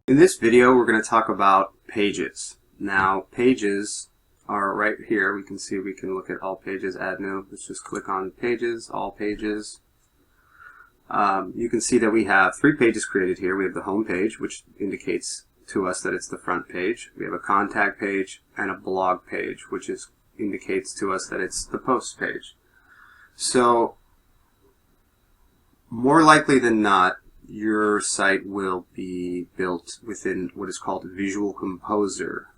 In this video, we're going to talk about pages. Now, pages are right here. We can see we can look at all pages, add new. Let's just click on pages, all pages. You can see that we have 3 pages created here. We have the home page, which indicates to us that it's the front page. We have a contact page and a blog page, which indicates to us that it's the post page. So, more likely than not, your site will be built within what is called Visual Composer,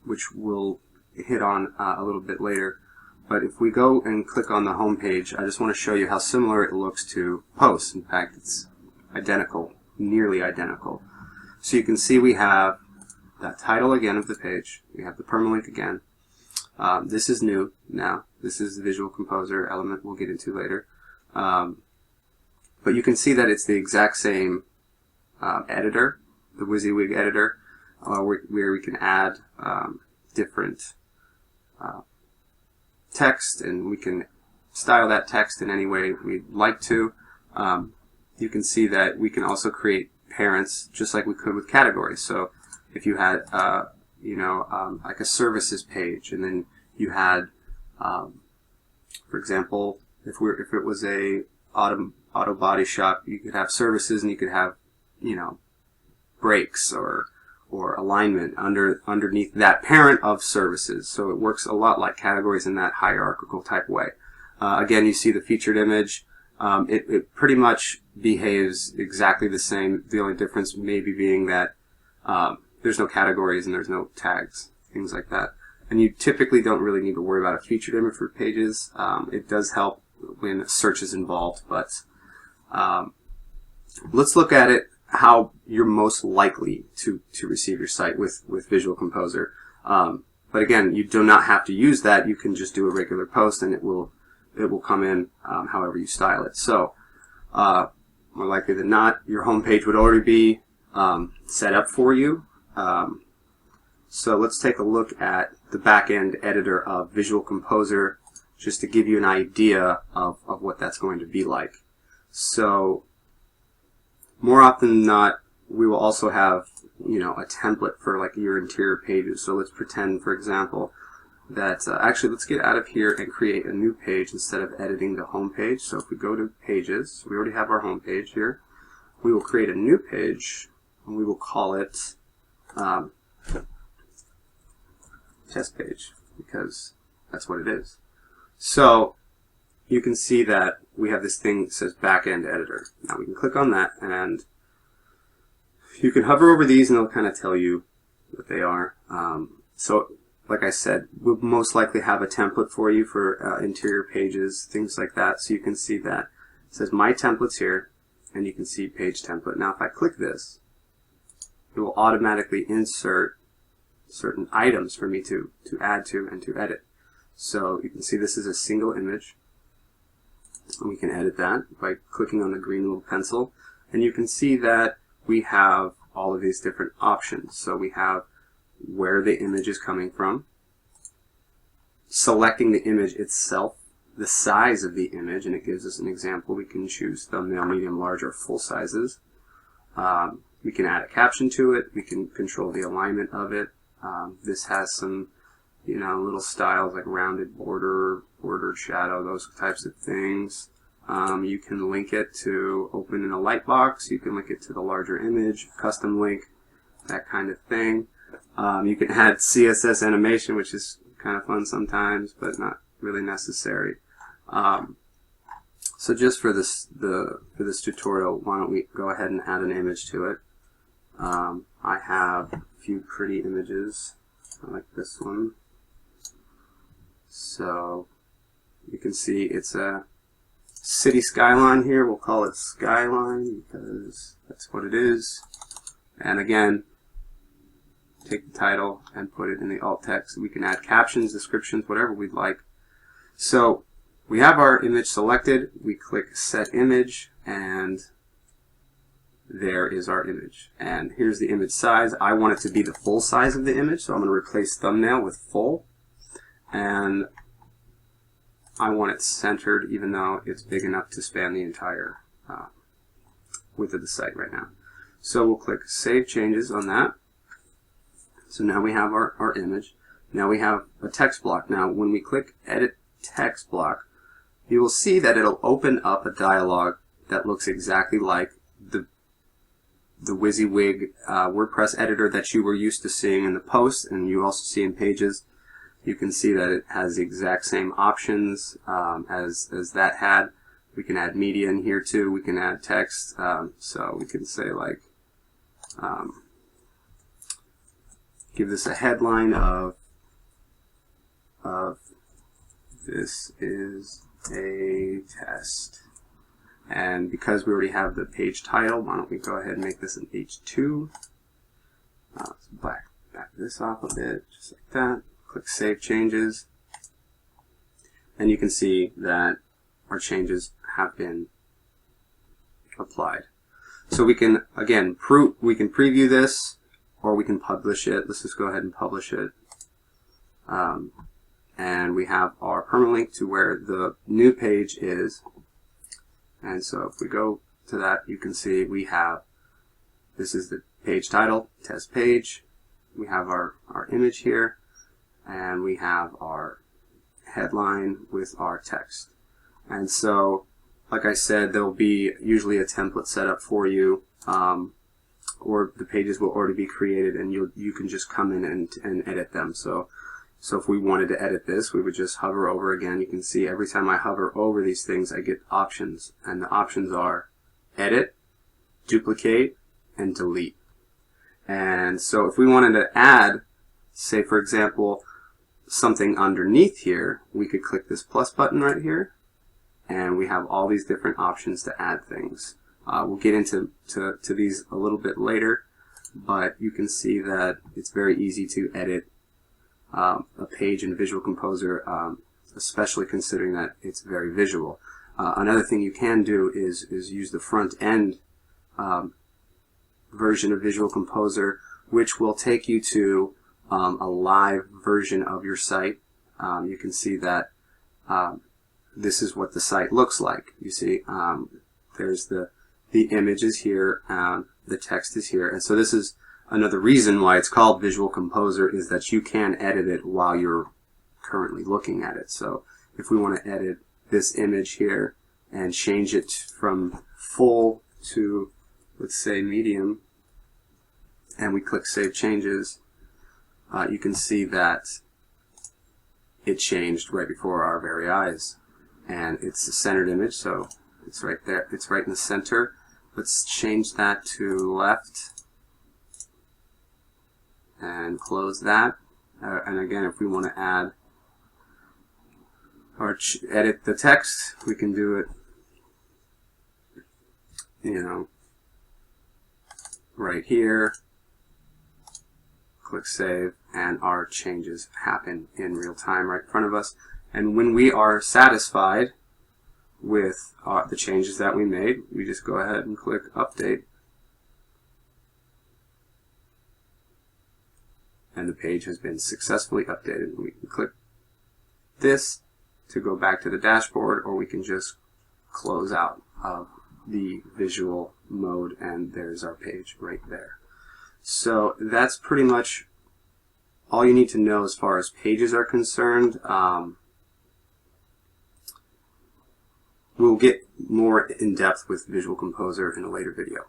which we'll hit on a little bit later. But if we go and click on the home page, I just want to show you how similar it looks to posts. In fact, it's identical, nearly identical. So you can see we have that title again of the page. We have the permalink again. This is new now. This is the Visual Composer element we'll get into later. But you can see that it's the exact same editor, the WYSIWYG editor, where we can add different text, and we can style that text in any way we'd like to. You can see that we can also create parents just like we could with categories. So if you had, like a services page, and then you had, for example, if it was a auto body shop, you could have services, and you could have, brakes or alignment underneath that parent of services. So it works a lot like categories in that hierarchical type way. Again, you see the featured image. It pretty much behaves exactly the same. The only difference maybe being that there's no categories and there's no tags, things like that. And you typically don't really need to worry about a featured image for pages. It does help when search is involved, but let's look at it how you're most likely to receive your site with Visual Composer. But again, you do not have to use that. You can just do a regular post, and it will come in however you style it. So more likely than not, your home page would already be set up for you. So let's take a look at the Backend Editor of Visual Composer, just to give you an idea of what that's going to be like. So more often than not, we will also have a template for like your interior pages. So let's pretend, for example, that actually let's get out of here and create a new page instead of editing the home page. So if we go to pages, we already have our home page here. We will create a new page, and we will call it test page, because that's what it is. So you can see that we have this thing that says Backend Editor. Now we can click on that, and you can hover over these, and they'll kind of tell you what they are. So like I said, we'll most likely have a template for you for interior pages, things like that. So you can see that it says My Templates here, and you can see Page Template. Now if I click this, it will automatically insert certain items for me to add to and to edit. So you can see this is a single image, and we can edit that by clicking on the green little pencil, and you can see that we have all of these different options. So we have where the image is coming from, selecting the image itself, the size of the image, and it gives us an example. We can choose thumbnail, medium, large, or full sizes. We can add a caption to it. We can control the alignment of it. This has some little styles like rounded border, bordered shadow, those types of things. You can link it to open in a lightbox. You can link it to the larger image, custom link, that kind of thing. You can add CSS animation, which is kind of fun sometimes, but not really necessary. So just for this tutorial, why don't we go ahead and add an image to it. I have a few pretty images. I like this one. So you can see it's a city skyline here. We'll call it Skyline because that's what it is. And again, take the title and put it in the alt text. We can add captions, descriptions, whatever we'd like. So we have our image selected. We click Set Image, and there is our image. And here's the image size. I want it to be the full size of the image, so I'm going to replace thumbnail with full. And I want it centered, even though it's big enough to span the entire width of the site right now. So we'll click Save Changes on that. So now we have our image. Now we have a text block. Now when we click Edit Text Block, you will see that it'll open up a dialog that looks exactly like the WYSIWYG WordPress editor that you were used to seeing in the posts, and you also see in Pages. You can see that it has the exact same options as that had. We can add media in here too. We can add text. So we can say like, give this a headline of this is a test. And because we already have the page title, why don't we go ahead and make this an H2. Let's back this off a bit, just like that. Click Save Changes. And you can see that our changes have been applied. So we can, again, we can preview this, or we can publish it. Let's just go ahead and publish it. And we have our permalink to where the new page is. And so if we go to that, you can see we have, this is the page title, test page. We have our image here, and we have our headline with our text. And so, like I said, there'll be usually a template set up for you, or the pages will already be created, and you can just come in and edit them. So if we wanted to edit this, we would just hover over again. You can see every time I hover over these things, I get options. And the options are edit, duplicate, and delete. And so if we wanted to add, say for example, something underneath here, we could click this plus button right here. And we have all these different options to add things. We'll get into these a little bit later, but you can see that it's very easy to edit a page in Visual Composer, especially considering that it's very visual. Another thing you can do is use the front end version of Visual Composer, which will take you to a live version of your site. You can see that this is what the site looks like. You see, there's the image is here, the text is here, and so this is another reason why it's called Visual Composer, is that you can edit it while you're currently looking at it. So if we want to edit this image here and change it from full to, let's say, medium, and we click Save Changes, you can see that it changed right before our very eyes. And it's a centered image, so it's right there. It's right in the center. Let's change that to left and close that. And again, if we want to add or edit the text, we can do it, you know, right here. Click Save, and our changes happen in real time right in front of us. And when we are satisfied with the changes that we made, we just go ahead and click Update. And the page has been successfully updated. We can click this to go back to the dashboard, or we can just close out of the visual mode, and there's our page right there. So that's pretty much all you need to know as far as pages are concerned. We'll get more in depth with Visual Composer in a later video.